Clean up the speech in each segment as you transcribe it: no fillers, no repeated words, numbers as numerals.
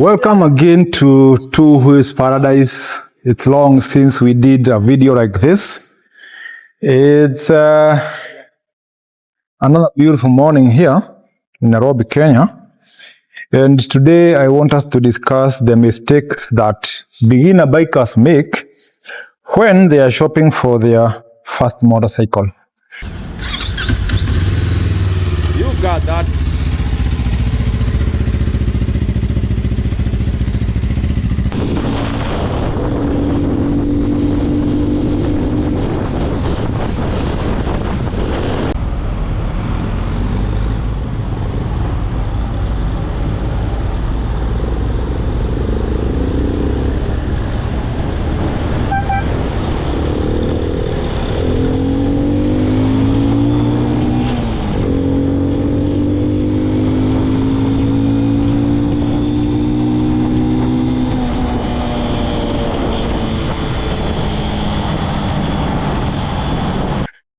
Welcome again to Two Wheels Paradise. It's long since we did a video like this. It's another beautiful morning here in Nairobi, Kenya. And today I want us to discuss the mistakes that beginner bikers make when they are shopping for their first motorcycle. You got that.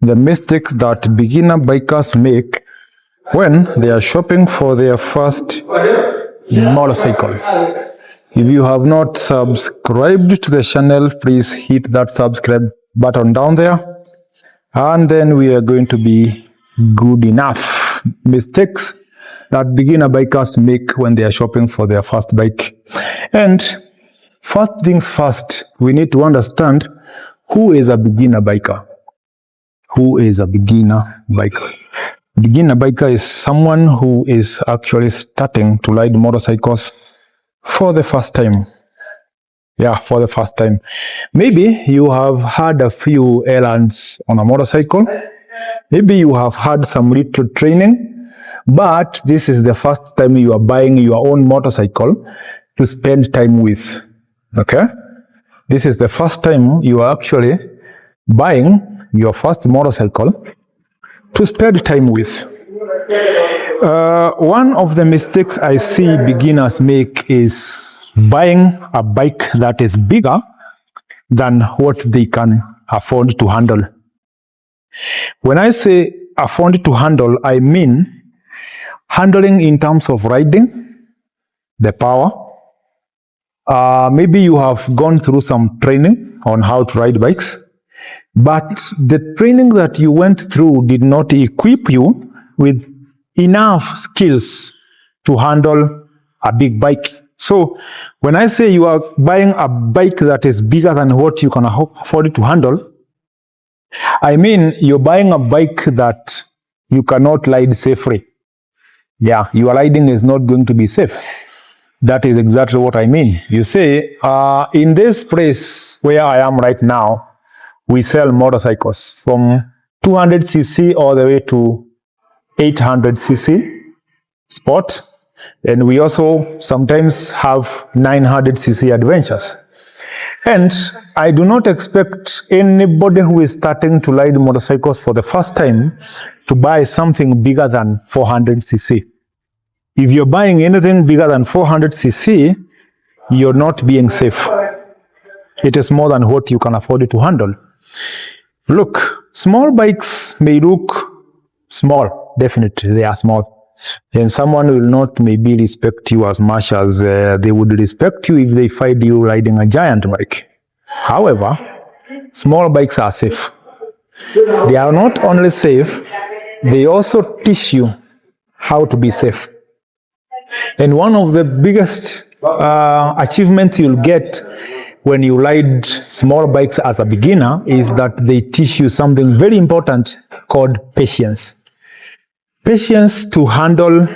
The mistakes that beginner bikers make when they are shopping for their first motorcycle. If you have not subscribed to the channel, please hit that subscribe button down there, and then we are going to be good enough. Mistakes that beginner bikers make when they are shopping for their first bike. And first things first, we need to understand who is a beginner biker. Who is a beginner biker? Beginner biker is someone who is actually starting to ride motorcycles for the first time. Yeah, for the first time. Maybe you have had a few errands on a motorcycle. Maybe you have had some little training, but this is the first time you are buying your own motorcycle to spend time with. Okay? This is the first time you are actually buying your first motorcycle to spend time with. One of the mistakes I see beginners make is buying a bike that is bigger than what they can afford to handle. When I say afford to handle, I mean handling in terms of riding, the power. Maybe you have gone through some training on how to ride bikes, but the training that you went through did not equip you with enough skills to handle a big bike. So when I say you are buying a bike that is bigger than what you can afford to handle, I mean you're buying a bike that you cannot ride safely. Yeah, your riding is not going to be safe. That is exactly what I mean. You say, in this place where I am right now, we sell motorcycles from 200cc all the way to 800cc sport, and we also sometimes have 900cc adventures. And I do not expect anybody who is starting to ride motorcycles for the first time to buy something bigger than 400cc. If you're buying anything bigger than 400cc, you're not being safe. It is more than what you can afford to handle. Look, small bikes may look small. Definitely, they are small. And someone will not maybe respect you as much as they would respect you if they find you riding a giant bike. However, small bikes are safe. They are not only safe, they also teach you how to be safe. And one of the biggest achievements you'll get when you ride small bikes as a beginner is that they teach you something very important called patience. Patience to handle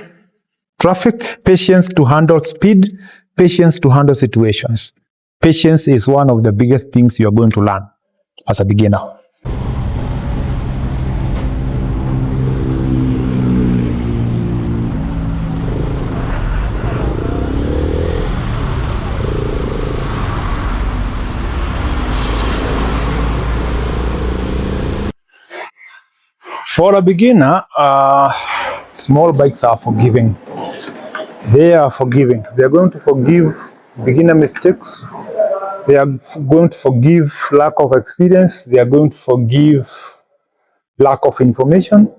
traffic, patience to handle speed, patience to handle situations. Patience is one of the biggest things you are going to learn as a beginner. For a beginner, small bikes are forgiving. They are forgiving. They are going to forgive beginner mistakes. They are going to forgive lack of experience. They are going to forgive lack of information.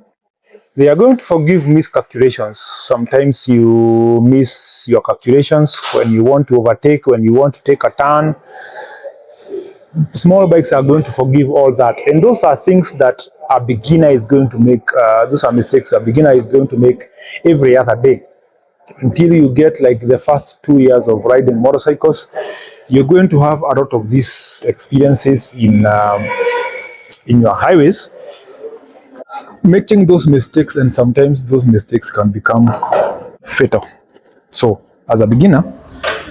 They are going to forgive miscalculations. Sometimes you miss your calculations when you want to overtake, when you want to take a turn. Small bikes are going to forgive all that. And those are things that a beginner is going to make. Those are mistakes a beginner is going to make every other day. Until you get like the first 2 years of riding motorcycles, you're going to have a lot of these experiences in your highways, making those mistakes, and sometimes those mistakes can become fatal. So, as a beginner,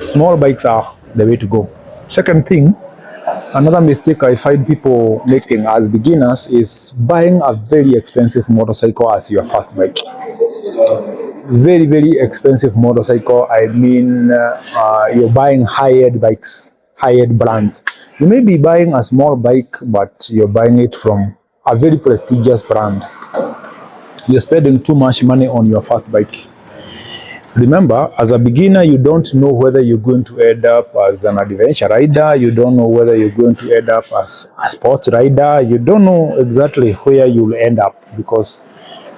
small bikes are the way to go. Second thing, another mistake I find people making as beginners is buying a very expensive motorcycle as your first bike. Very, very expensive motorcycle. I mean, you're buying high-end bikes, high-end brands. You may be buying a small bike, but you're buying it from a very prestigious brand. You're spending too much money on your first bike. Remember, as a beginner, you don't know whether you're going to end up as an adventure rider. You don't know whether you're going to end up as a sports rider. You don't know exactly where you'll end up because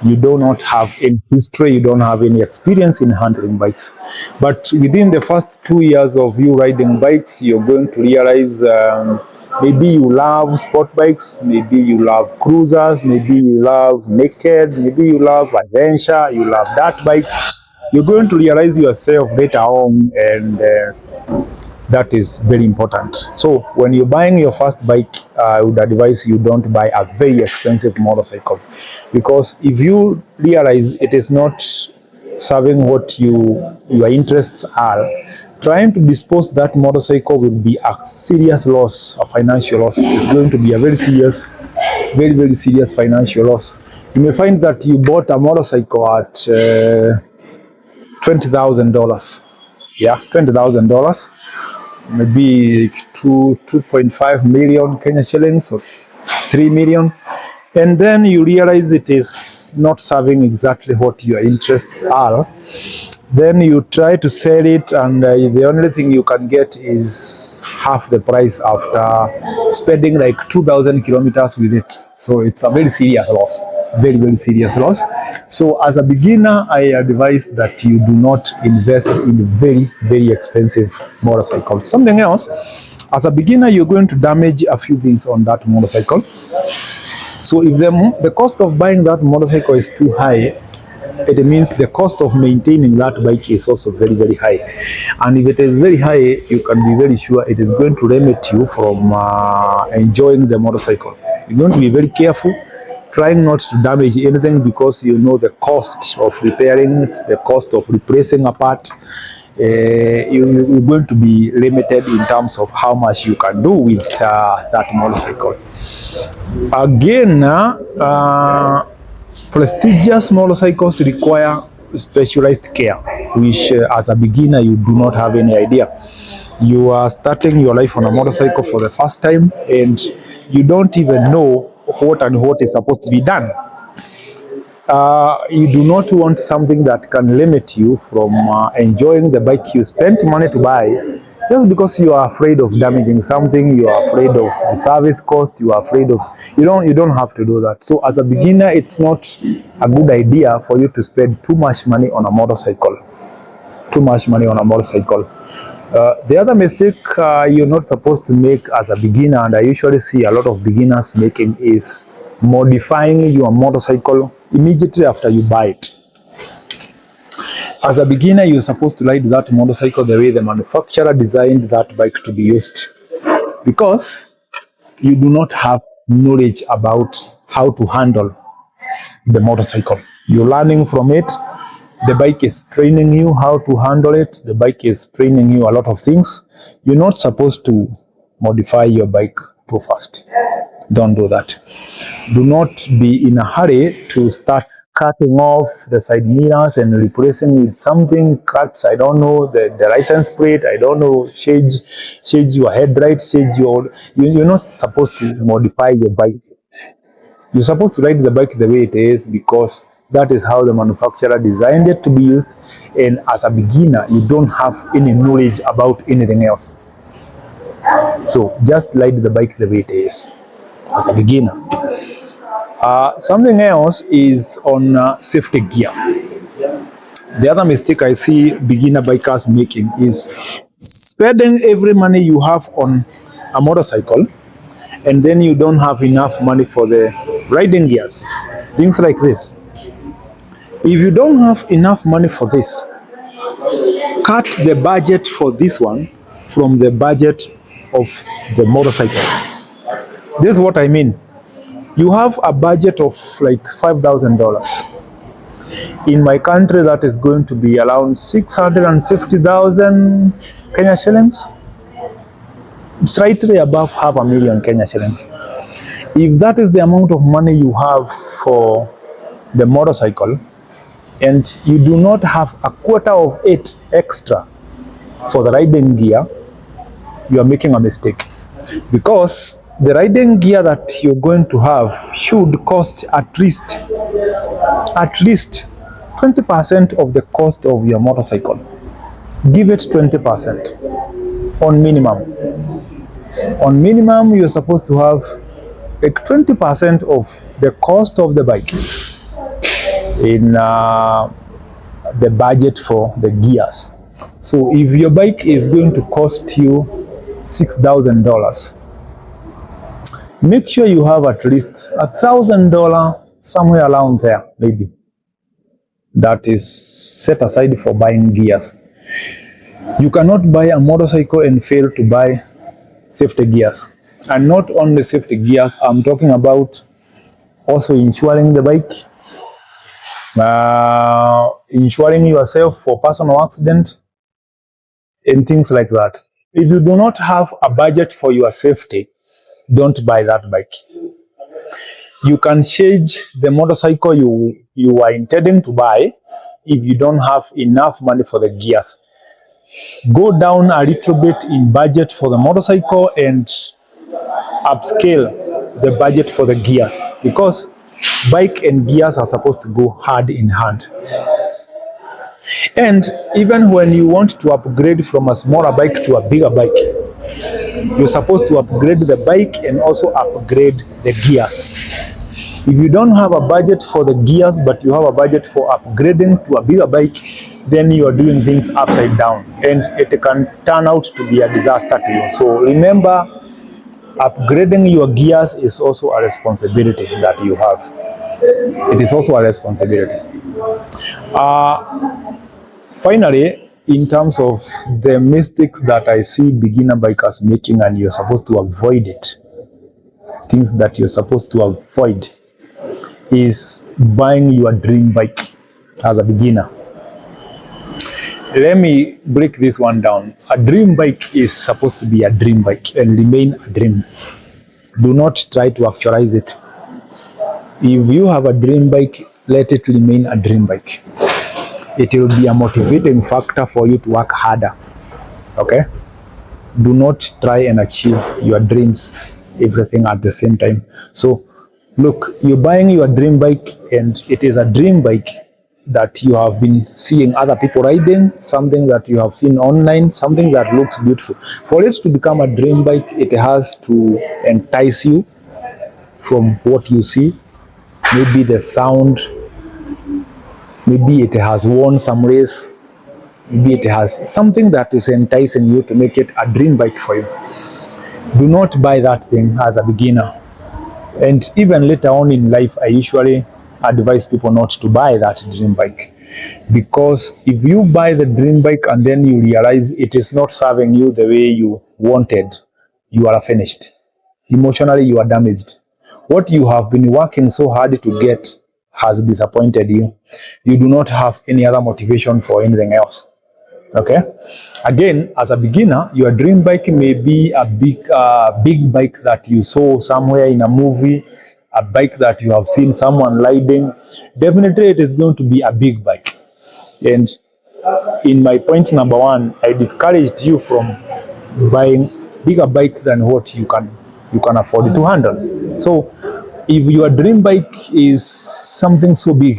you do not have any history. You don't have any experience in handling bikes. But within the first 2 years of you riding bikes, you're going to realize maybe you love sport bikes, maybe you love cruisers, maybe you love naked, maybe you love adventure, you love dirt bikes. You're going to realize yourself later on, and that is very important. So when you're buying your first bike, I would advise you don't buy a very expensive motorcycle, because if you realize it is not serving what your interests are, trying to dispose that motorcycle will be a serious loss, a financial loss. It's going to be a very serious, very, very serious financial loss. You may find that you bought a motorcycle at $20,000. Yeah, $20,000, maybe 2.5 million Kenya shillings or 3 million. And then you realize it is not serving exactly what your interests are. Then you try to sell it, and the only thing you can get is half the price after spending like 2,000 kilometers with it. So it's a very serious loss, very, very serious loss. So as a beginner, I advise that you do not invest in very, very expensive motorcycle. Something else, as a beginner, you're going to damage a few things on that motorcycle. So if the cost of buying that motorcycle is too high, it means the cost of maintaining that bike is also very, very high. And if it is very high, you can be very sure it is going to limit you from enjoying the motorcycle. You're going to be very careful, trying not to damage anything, because you know the cost of repairing it, the cost of replacing a part. You're going to be limited in terms of how much you can do with that motorcycle. Again, prestigious motorcycles require specialized care, which as a beginner you do not have any idea. You are starting your life on a motorcycle for the first time, and you don't even know what is supposed to be done. You do not want something that can limit you from enjoying the bike you spent money to buy, just because you are afraid of damaging something, you are afraid of the service cost, you are afraid of, you don't have to do that. So as a beginner, it's not a good idea for you to spend too much money on a motorcycle. Too much money on a motorcycle. The other mistake you're not supposed to make as a beginner, and I usually see a lot of beginners making, is modifying your motorcycle immediately after you buy it. As a beginner, you're supposed to ride that motorcycle the way the manufacturer designed that bike to be used, because you do not have knowledge about how to handle the motorcycle. You're learning from it. The bike is training you how to handle it. The bike is training you a lot of things. You're not supposed to modify your bike too fast. Don't do that. Do not be in a hurry to start cutting off the side mirrors and replacing with something cuts, I don't know, the license plate, I don't know, change your headlight, you're not supposed to modify your bike. You're supposed to ride the bike the way it is, because that is how the manufacturer designed it to be used. And as a beginner, you don't have any knowledge about anything else. So just ride the bike the way it is as a beginner. Something else is on safety gear. The other mistake I see beginner bikers making is spending every money you have on a motorcycle, and then you don't have enough money for the riding gears. Things like this. If you don't have enough money for this, cut the budget for this one from the budget of the motorcycle. This is what I mean. You have a budget of like $5,000. In my country, that is going to be around 650,000 Kenya shillings, slightly above $500,000 Kenya shillings. If that is the amount of money you have for the motorcycle, and you do not have a quarter of it extra for the riding gear, you are making a mistake. Because the riding gear that you're going to have should cost at least 20% of the cost of your motorcycle. Give it 20% on minimum. On minimum, you're supposed to have like 20% of the cost of the bike in the budget for the gears. So if your bike is going to cost you $6,000, make sure you have at least $1,000 somewhere around there, maybe, that is set aside for buying gears. You cannot buy a motorcycle and fail to buy safety gears. And not only safety gears, I'm talking about also insuring the bike, insuring yourself for personal accident, and things like that. If you do not have a budget for your safety, don't buy that bike. You can change the motorcycle you are intending to buy if you don't have enough money for the gears. Go down a little bit in budget for the motorcycle and upscale the budget for the gears, because bike and gears are supposed to go hand in hand. And even when you want to upgrade from a smaller bike to a bigger bike, you're supposed to upgrade the bike and also upgrade the gears. If you don't have a budget for the gears, but you have a budget for upgrading to a bigger bike, then you are doing things upside down, and it can turn out to be a disaster to you. So remember, upgrading your gears is also a responsibility that you have. It is also a responsibility. Finally, in terms of the mistakes that I see beginner bikers making, and you're supposed to avoid it, things that you're supposed to avoid is buying your dream bike as a beginner. Let me break this one down. A dream bike is supposed to be a dream bike and remain a dream. Do not try to actualize it. If you have a dream bike, let it remain a dream bike. It will be a motivating factor for you to work harder. Okay? Do not try and achieve your dreams, everything at the same time. So, look, you're buying your dream bike, and it is a dream bike that you have been seeing other people riding, something that you have seen online, something that looks beautiful. For it to become a dream bike, it has to entice you from what you see. Maybe the sound, maybe it has won some race, maybe it has something that is enticing you to make it a dream bike for you. Do not buy that thing as a beginner. And even later on in life, I usually advise people not to buy that dream bike, because if you buy the dream bike and then you realize it is not serving you the way you wanted, you are finished. Emotionally, you are damaged. What you have been working so hard to get has disappointed you. You do not have any other motivation for anything else. Okay? Again, as a beginner, your dream bike may be a big bike that you saw somewhere in a movie, a bike that you have seen someone riding. Definitely, it is going to be a big bike. And in my point number one, I discouraged you from buying bigger bikes than what you can afford to handle. So, if your dream bike is something so big,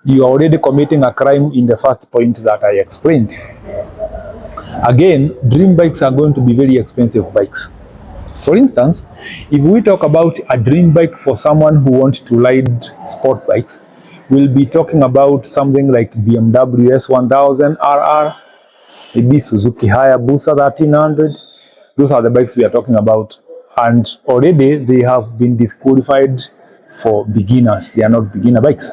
you are already committing a crime in the first point that I explained. Again, dream bikes are going to be very expensive bikes. For instance, if we talk about a dream bike for someone who wants to ride sport bikes, we'll be talking about something like BMW S1000 RR, maybe Suzuki Hayabusa 1300. Those are the bikes we are talking about. And already they have been disqualified for beginners. They are not beginner bikes.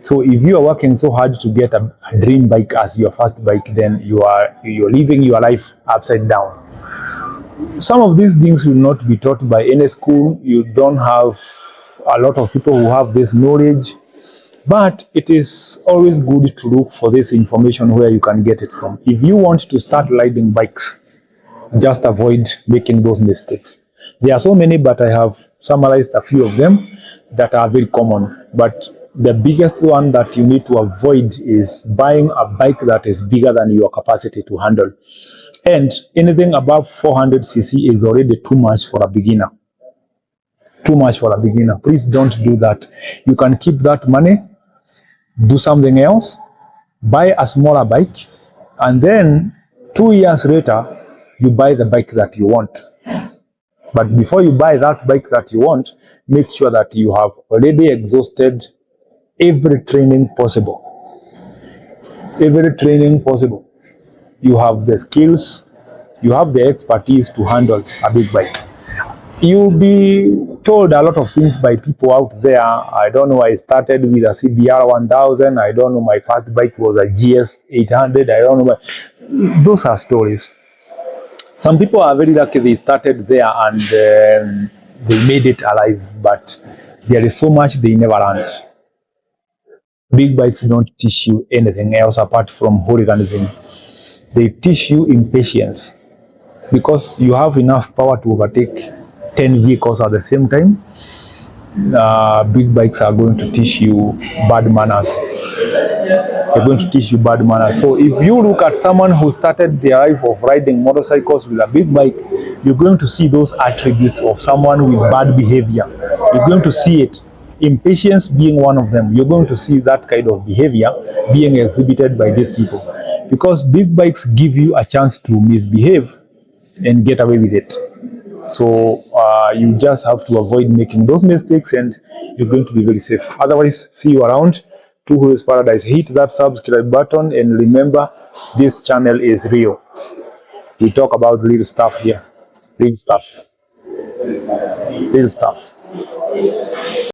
So if you are working so hard to get a dream bike as your first bike, then you're living your life upside down. Some of these things will not be taught by any school. You don't have a lot of people who have this knowledge, but it is always good to look for this information where you can get it from. If you want to start riding bikes, just avoid making those mistakes. There are so many, but I have summarized a few of them that are very common. But the biggest one that you need to avoid is buying a bike that is bigger than your capacity to handle. And anything above 400cc is already too much for a beginner. Too much for a beginner. Please don't do that. You can keep that money, do something else, buy a smaller bike, and then 2 years later, you buy the bike that you want. But before you buy that bike that you want, make sure that you have already exhausted every training possible. Every training possible. You have the skills, you have the expertise to handle a big bike. You'll be told a lot of things by people out there. I don't know, I started with a CBR 1000. I don't know, my first bike was a GS 800. I don't know. Those are stories. Some people are very lucky they started there and they made it alive, but there is so much they never learned. Big bikes don't teach you anything else apart from hooliganism. They teach you impatience because you have enough power to overtake 10 vehicles at the same time. Big bikes are going to teach you bad manners. They're going to teach you bad manners. So if you look at someone who started their life of riding motorcycles with a big bike, you're going to see those attributes of someone with bad behavior. You're going to see it. Impatience being one of them. You're going to see that kind of behavior being exhibited by these people. Because big bikes give you a chance to misbehave and get away with it. So you just have to avoid making those mistakes and you're going to be very safe. Otherwise, see you around. Two Wheels Paradise. Hit that subscribe button and remember, this channel is real. We talk about real stuff here. Real stuff. Real stuff.